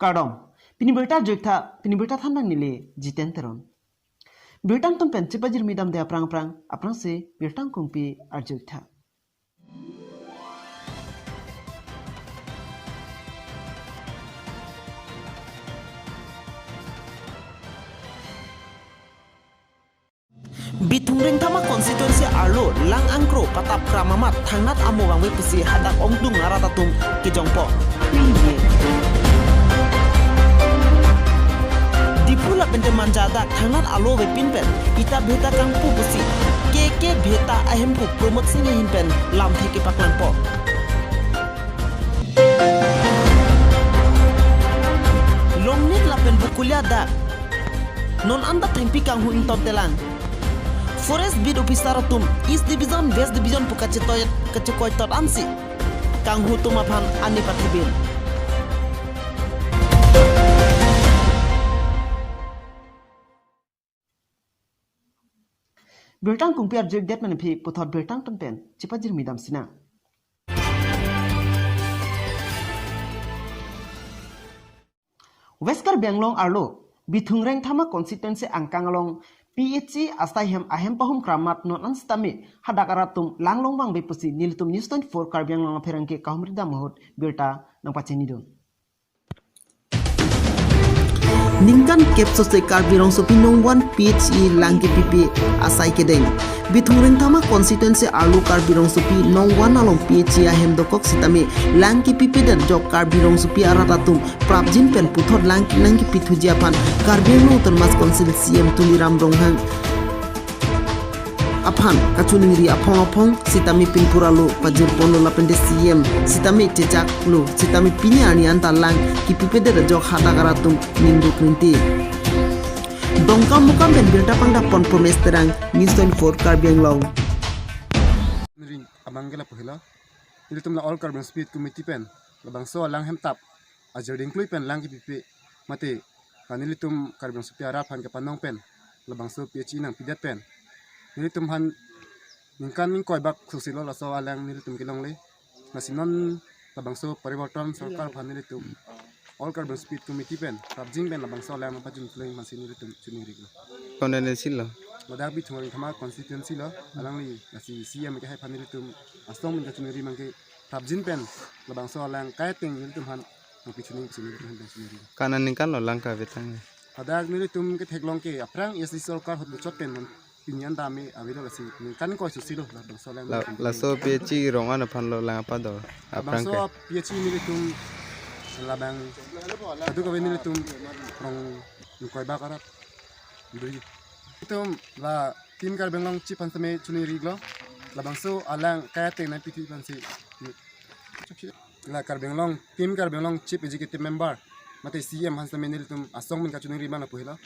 kadom pini berta jokta pini berta thandang nile jiten teron bertang pen cepajir midam de aprang se bertang kumpi ar jokta Bitungreng tama konstituensi arlo lang angkro patap kramamat thangnat amo wangwe pusi hadak ongdung naratatum kijongpo dipula bente manjada thangnat alo we pinpen ita beta kangpu pusi ke beta ahempu promote singe hinpen lam theke paklanpo lomnit lapen bukulia da non anda tempi kang hu intontelan Forest Bid Officer tum East Division West Division pu kacekoy tot ansi kang hutum aphan ani patibin bertang kumpiar jek det man phi puthot bertang pen chipajir midam sina Westcar Benglong arlo Bitungreng thama constituency angkangalong PHC astahem ahem pahum kramat non anstami hadakaratum langlong bang bepusi nilitum news 24 karbiang lang aferangke kahumrida mahut berta nang pacheni don Ningkan kepso se karbirong sopi nong 1 PHC langke pipi asai kedeng Bitungreng thama constituency arlo karbirong sopi nong 1 along PHC ahem dokok sitame langke pipi dan jok karbirong sopi aratatum prapjin pen puthot langki pithujiapan karbirong termas konsil CM Tuliram Ronghang Aphan kachuningri apong sitami pinpuralo pajir pono lapende CM sitami cecak lo sitami pini ani antalang kipipede rajok hadagaratum ninduk ninti dongkam mukam ben berta pangda pon promes terang news 24 karbiang long ring abangela pohila ilitum la all carbon speed committee pen labang so lang hemtap ajar dingklui pen lang kipipe mate kanilitum carbon speed arap han kapanong pen labang so PHC nang pidat pen nilitum han ningkan ning koy bak susilo la so alang nilitum kilong le nasinon labang so pariborton sarkar han nilitum all carbon speed committee pen tabjing pen labang so alang pajun fleng masin nilitum chuniri lo konene silo Wadak bi thumari thama constituency lo alang li nasi CM ke hai nilitum astong min chuniri mangke tabjin pen labang so alang kai teng nilitum han mangke chuning chuniri kanan ningkan lo langka betang Wadak nilitum ke theklong ke aprang SC sarkar hot chot pen pinyan dami avilo lasi kan ko susilo labang so alang laso PHC rongan aphan lo lang apa do aprang ke so PHC nilitum labang adu ka nilitum rong koy bakarap dui itum la tim kar benglong chip ansame chuni riglo labang so alang kaya te na piti pansi la kar benglong tim kar benglong chief executive member mate CM hansame nilitum asong min ka chuni ri mana pohila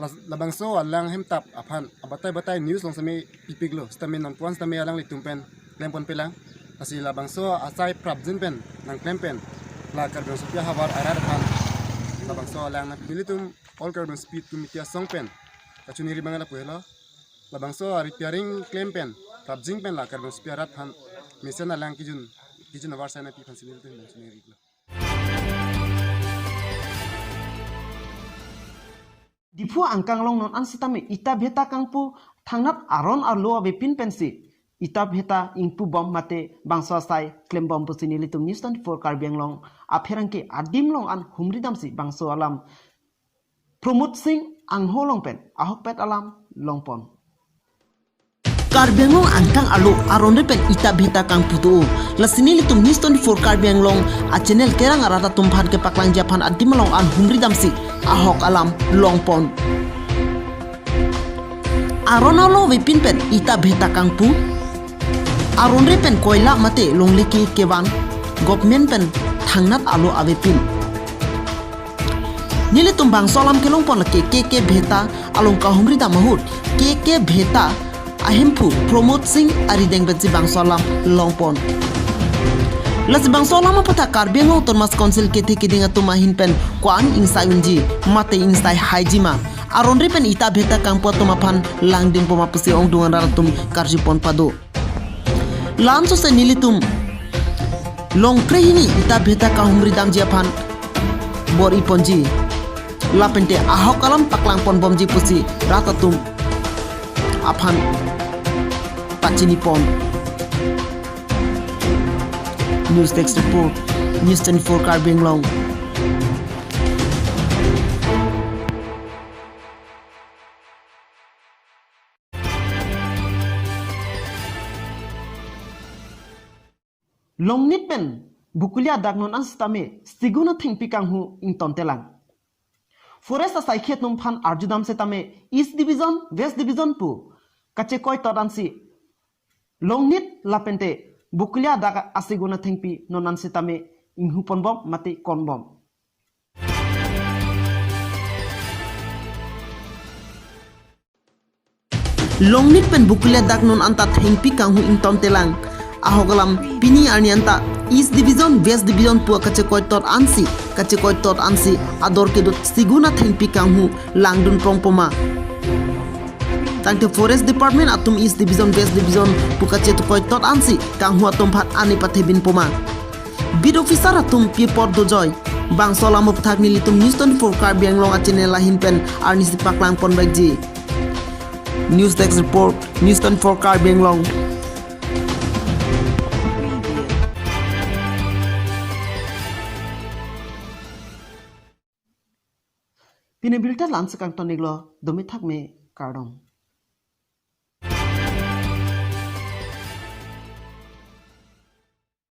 labang so alang hemtap aphan abatai news long same pipiglo stamin non puan stame alang litum pen klempon pelang asi labang so asai prabjin pen nang klempen la kar benglong supya habar arar phan labang so alang na bilitum all carbon speed committee asong pen kachuni ri bangala pohela labang so repairing claim pen tabjing pen la carbon speed arat phan mission alang kijun avar sana pi phan sinil pen chuni ri Dipu angkanglong non ansitame ita beta kangpu thangnat aron arlo abe pin pensi ita beta ingpu bom mate bangso sai klem bom pusini litum news 24 karbiang long aferangke adim long an humridam si bangso alam promote sing angho long pen ahok pet alam longpon Karbiang long angkang alo aron pen ita beta kang putu lasini litum news 24 karbiang long a channel kerang arata tumphan ke paklang japan adim long an humridam si ahok alam longpon aron alo wipin pen ita beta kang pu aron pen koila mate longliki kewan government pen thangnat alo avepin Nili tumbang solam kelong pon ke beta along kahumri da mahut ke beta ahempu promote sing ari deng benci bang solam longpon las bang solam apata karbiang otomas council ke dinga tumahin pen kwan insai unji mate insai haijima aron pen ita beta kang po tumapan langding poma pusi ong dungan ratum karji pon pado lanso se nili tum long prehini ita beta kahumri dam japan bor iponji lapente ahokalam paklang pon bomji pusi ratatum aphan pachini pon. News Desk Report, News 24 Carbang Long. Long nit pen bukulia dagnon an stame siguna thing pikang hu in tontelang. Forest asai khet num phan arjudam se tame East Division, West Division pu kache koi todansi. Long nit lapente bukulia dag asiguna thing pi nonan se tame inghu ponbom mate konbom. Long nit pen bukulia dagnon anta thing pikang hu in tontelang. Ahogalam pini arnianta East Division, West Division pu kache koi tot ansi ador ke dot siguna thengpi kanghu langdun prongpoma tangte Forest Department atum East Division, West Division pu kache to koi tot ansi kanghu atum phat ani pathe bin poma bid officer atum pi pod do joy bang solam thak ni litum News 24 Carbang Long achene lahin pen arni sipaklang pon bagji. News Desk Report, News 24 Carbang Long. Pine bilta lans kang toniglo domi thak me kardom.